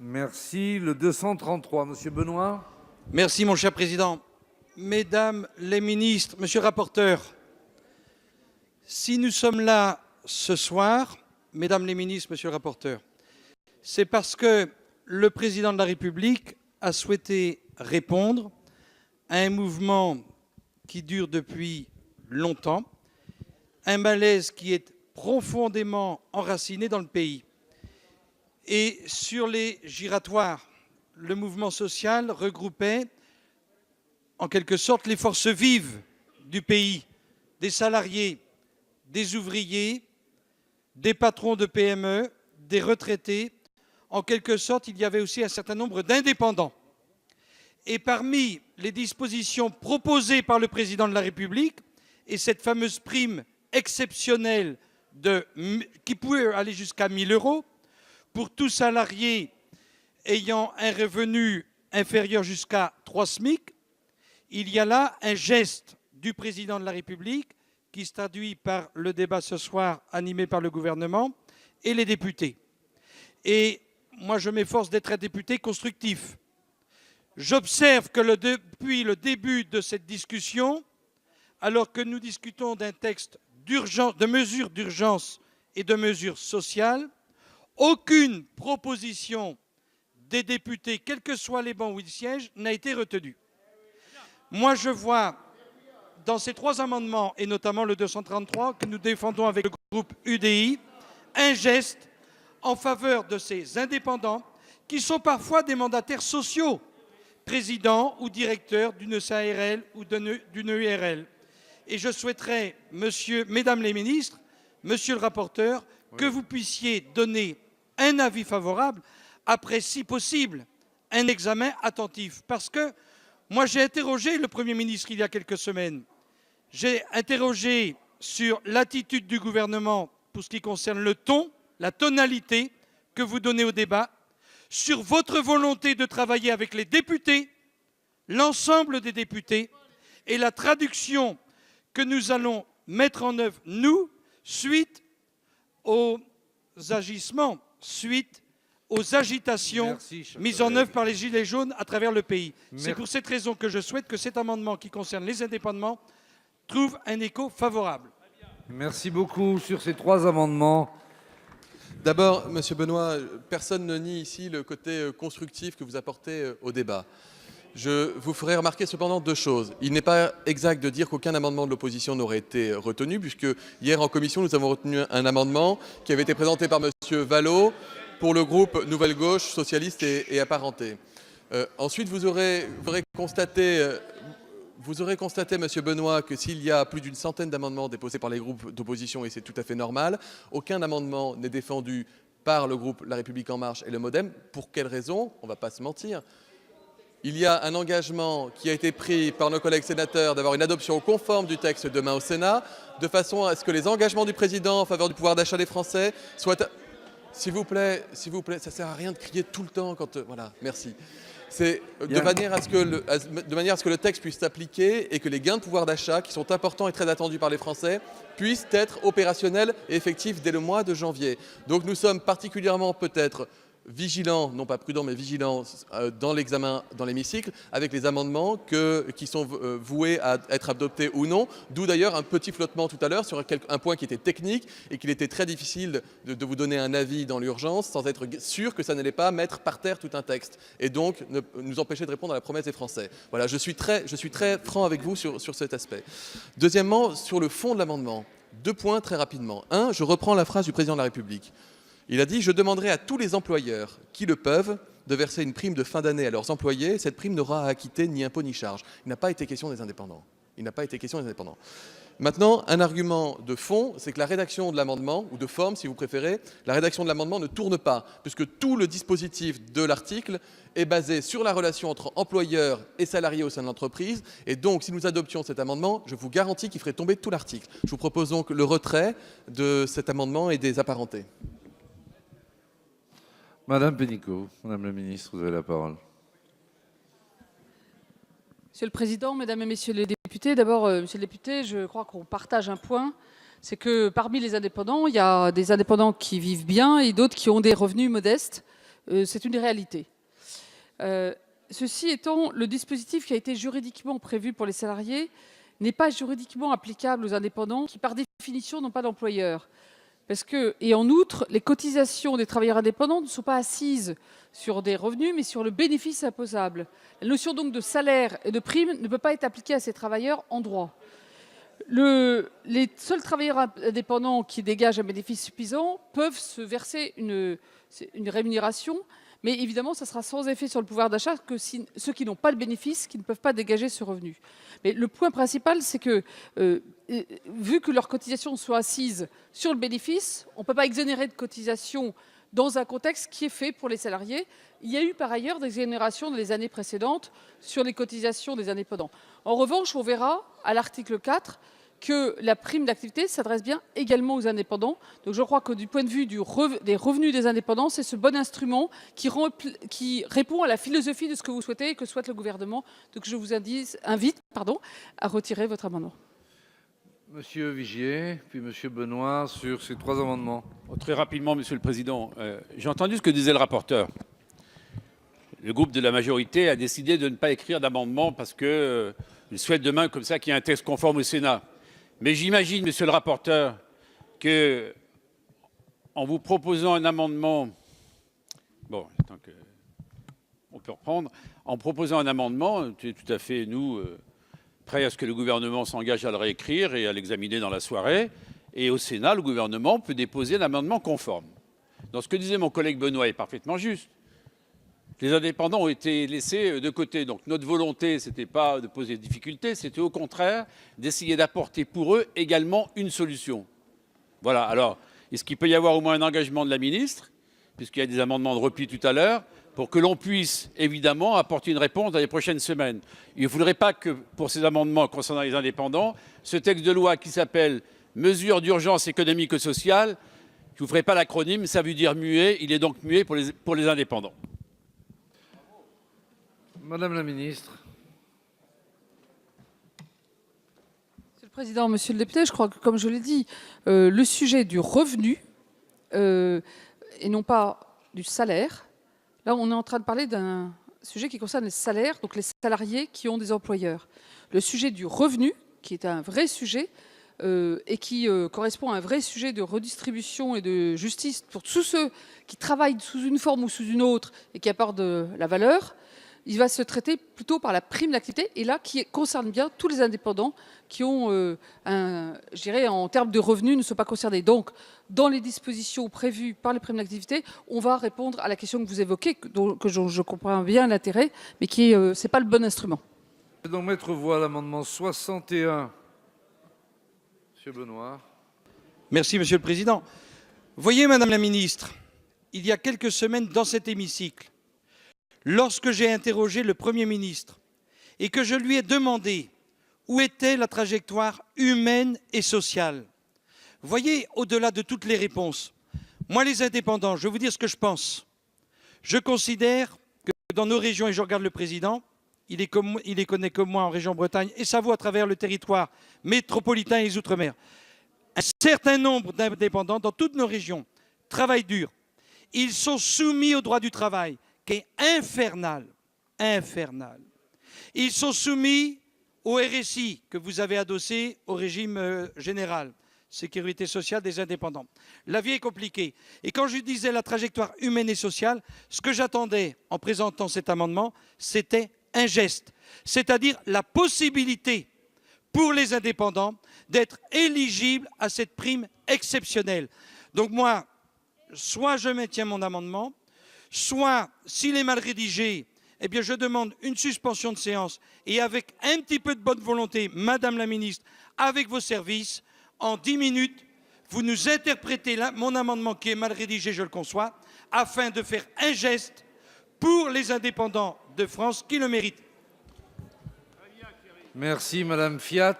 Merci. Le 233, Monsieur Benoît. Merci, mon cher président. Mesdames les ministres, monsieur le rapporteur, si nous sommes là ce soir, mesdames les ministres, monsieur le rapporteur, c'est parce que le président de la République a souhaité répondre à un mouvement qui dure depuis longtemps, un malaise qui est profondément enraciné dans le pays. Et sur les giratoires, le mouvement social regroupait en quelque sorte les forces vives du pays, des salariés, des ouvriers, des patrons de PME, des retraités. En quelque sorte, il y avait aussi un certain nombre d'indépendants. Et parmi les dispositions proposées par le président de la République, et cette fameuse prime exceptionnelle qui pouvait aller jusqu'à 1 000 euros, pour tout salarié ayant un revenu inférieur jusqu'à 3 SMIC, il y a là un geste du président de la République qui se traduit par le débat ce soir animé par le gouvernement et les députés. Et moi, je m'efforce d'être un député constructif. J'observe que depuis le début de cette discussion, alors que nous discutons d'un texte de mesures d'urgence et de mesures sociales, aucune proposition des députés, quels que soient les bancs où ils siègent, n'a été retenue. Moi, je vois dans ces 3 amendements, et notamment le 233, que nous défendons avec le groupe UDI, un geste en faveur de ces indépendants qui sont parfois des mandataires sociaux, président ou directeur d'une SARL ou d'une URL. Et je souhaiterais, mesdames les ministres, monsieur le rapporteur, que vous puissiez donner un avis favorable après, si possible, un examen attentif. Parce que moi, j'ai interrogé le Premier ministre il y a quelques semaines. J'ai interrogé sur l'attitude du gouvernement pour ce qui concerne le ton, la tonalité que vous donnez au débat, sur votre volonté de travailler avec les députés, l'ensemble des députés, et la traduction que nous allons mettre en œuvre, nous, suite aux agissements, suite aux agitations mises en œuvre par les Gilets jaunes à travers le pays. C'est pour cette raison que je souhaite que cet amendement qui concerne les indépendants trouve un écho favorable. Merci beaucoup. Sur ces 3 amendements. D'abord, Monsieur Benoît, personne ne nie ici le côté constructif que vous apportez au débat. Je vous ferai remarquer cependant 2 choses. Il n'est pas exact de dire qu'aucun amendement de l'opposition n'aurait été retenu, puisque hier en commission, nous avons retenu un amendement qui avait été présenté par Monsieur Vallot pour le groupe Nouvelle Gauche, socialiste et apparenté. Ensuite, vous aurez constaté, Monsieur Benoît, que s'il y a plus d'une centaine d'amendements déposés par les groupes d'opposition, et c'est tout à fait normal, aucun amendement n'est défendu par le groupe La République En Marche et le MoDem. Pour quelle raison? On ne va pas se mentir. Il y a un engagement qui a été pris par nos collègues sénateurs d'avoir une adoption conforme du texte demain au Sénat, de façon à ce que les engagements du président en faveur du pouvoir d'achat des Français soient... S'il vous plaît, ça ne sert à rien de crier tout le temps quand... Voilà, merci. C'est de manière à ce que le texte puisse s'appliquer et que les gains de pouvoir d'achat, qui sont importants et très attendus par les Français, puissent être opérationnels et effectifs dès le mois de janvier. Donc nous sommes particulièrement peut-être vigilants, non pas prudents, mais vigilants dans l'examen, dans l'hémicycle, avec les amendements qui sont voués à être adoptés ou non. D'où d'ailleurs un petit flottement tout à l'heure sur un point qui était technique et qu'il était très difficile de vous donner un avis dans l'urgence sans être sûr que ça n'allait pas mettre par terre tout un texte et donc nous empêcher de répondre à la promesse des Français. Voilà, je suis très franc avec vous sur cet aspect. Deuxièmement, sur le fond de l'amendement, 2 points très rapidement. 1, je reprends la phrase du président de la République. Il a dit « Je demanderai à tous les employeurs qui le peuvent de verser une prime de fin d'année à leurs employés. Cette prime n'aura à acquitter ni impôt ni charge. » Il n'a pas été question des indépendants. Maintenant, un argument de fond, c'est que la rédaction de l'amendement, ou de forme si vous préférez, la rédaction de l'amendement ne tourne pas, puisque tout le dispositif de l'article est basé sur la relation entre employeurs et salariés au sein de l'entreprise. Et donc, si nous adoptions cet amendement, je vous garantis qu'il ferait tomber tout l'article. Je vous propose donc le retrait de cet amendement et des apparentés. Madame Pénicaud, Madame la Ministre, vous avez la parole. Monsieur le Président, Mesdames et Messieurs les députés, d'abord, Monsieur le député, je crois qu'on partage un point, c'est que parmi les indépendants, il y a des indépendants qui vivent bien et d'autres qui ont des revenus modestes. c'est une réalité. Ceci étant, le dispositif qui a été juridiquement prévu pour les salariés n'est pas juridiquement applicable aux indépendants qui, par définition, n'ont pas d'employeur. Et en outre, les cotisations des travailleurs indépendants ne sont pas assises sur des revenus, mais sur le bénéfice imposable. La notion donc de salaire et de prime ne peut pas être appliquée à ces travailleurs en droit. Les seuls travailleurs indépendants qui dégagent un bénéfice suffisant peuvent se verser une rémunération, mais évidemment, ça sera sans effet sur le pouvoir d'achat que ceux qui n'ont pas le bénéfice, qui ne peuvent pas dégager ce revenu. Mais le point principal, c'est que, vu que leurs cotisations sont assises sur le bénéfice, on ne peut pas exonérer de cotisations dans un contexte qui est fait pour les salariés. Il y a eu par ailleurs des exonérations dans les années précédentes sur les cotisations des indépendants. En revanche, on verra à l'article 4 que la prime d'activité s'adresse bien également aux indépendants. Donc je crois que du point de vue des revenus des indépendants, c'est ce bon instrument qui répond à la philosophie de ce que vous souhaitez et que souhaite le gouvernement. Donc je vous invite à retirer votre amendement. Monsieur Vigier, puis Monsieur Benoît sur ces 3 amendements. Très rapidement, Monsieur le Président, j'ai entendu ce que disait le rapporteur. Le groupe de la majorité a décidé de ne pas écrire d'amendement parce qu'il souhaite demain comme ça qu'il y ait un texte conforme au Sénat. Mais j'imagine, Monsieur le rapporteur, que en vous proposant un amendement, bon, tant que on peut reprendre, en proposant un amendement, tu es tout à fait prêt à ce que le gouvernement s'engage à le réécrire et à l'examiner dans la soirée. Et au Sénat, le gouvernement peut déposer un amendement conforme. Dans ce que disait mon collègue Benoît est parfaitement juste. Les indépendants ont été laissés de côté. Donc notre volonté, ce n'était pas de poser de difficultés, c'était au contraire d'essayer d'apporter pour eux également une solution. Voilà. Alors, est-ce qu'il peut y avoir au moins un engagement de la ministre, puisqu'il y a des amendements de repli tout à l'heure, pour que l'on puisse évidemment apporter une réponse dans les prochaines semaines. Il ne faudrait pas que, pour ces amendements concernant les indépendants, ce texte de loi qui s'appelle « Mesures d'urgence économique et sociale », je ne vous ferai pas l'acronyme, ça veut dire muet, il est donc muet pour les indépendants. Madame la ministre. Monsieur le Président, Monsieur le député, je crois que, comme je l'ai dit, le sujet du revenu, et non pas du salaire, là, on est en train de parler d'un sujet qui concerne les salaires, donc les salariés qui ont des employeurs. Le sujet du revenu, qui est un vrai sujet, et qui correspond à un vrai sujet de redistribution et de justice pour tous ceux qui travaillent sous une forme ou sous une autre et qui apportent de la valeur, il va se traiter plutôt par la prime d'activité, et là, qui concerne bien tous les indépendants qui ont, je dirais, en termes de revenus, ne sont pas concernés. Donc, dans les dispositions prévues par les primes d'activité, on va répondre à la question que vous évoquez, que je comprends bien l'intérêt, mais qui n'est pas le bon instrument. Je vais donc mettre aux voix l'amendement 61. Monsieur Benoît. Merci, Monsieur le Président. Voyez, Madame la Ministre, il y a quelques semaines dans cet hémicycle, lorsque j'ai interrogé le Premier ministre et que je lui ai demandé où était la trajectoire humaine et sociale, voyez, au-delà de toutes les réponses, moi les indépendants, je vais vous dire ce que je pense. Je considère que dans nos régions, et je regarde le Président, il les connaît comme moi en région Bretagne, et ça vaut à travers le territoire métropolitain et les Outre-mer. Un certain nombre d'indépendants dans toutes nos régions travaillent dur. Ils sont soumis au droit du travail, qui est infernal. Ils sont soumis au RSI, que vous avez adossé au régime général, sécurité sociale des indépendants. La vie est compliquée. Et quand je disais la trajectoire humaine et sociale, ce que j'attendais en présentant cet amendement, c'était un geste, c'est-à-dire la possibilité pour les indépendants d'être éligibles à cette prime exceptionnelle. Donc moi, soit je maintiens mon amendement, soit, s'il est mal rédigé, eh bien je demande une suspension de séance et avec un petit peu de bonne volonté, Madame la Ministre, avec vos services, en 10 minutes, vous nous interprétez là, mon amendement qui est mal rédigé, je le conçois, afin de faire un geste pour les indépendants de France qui le méritent. Merci, Madame Fiat.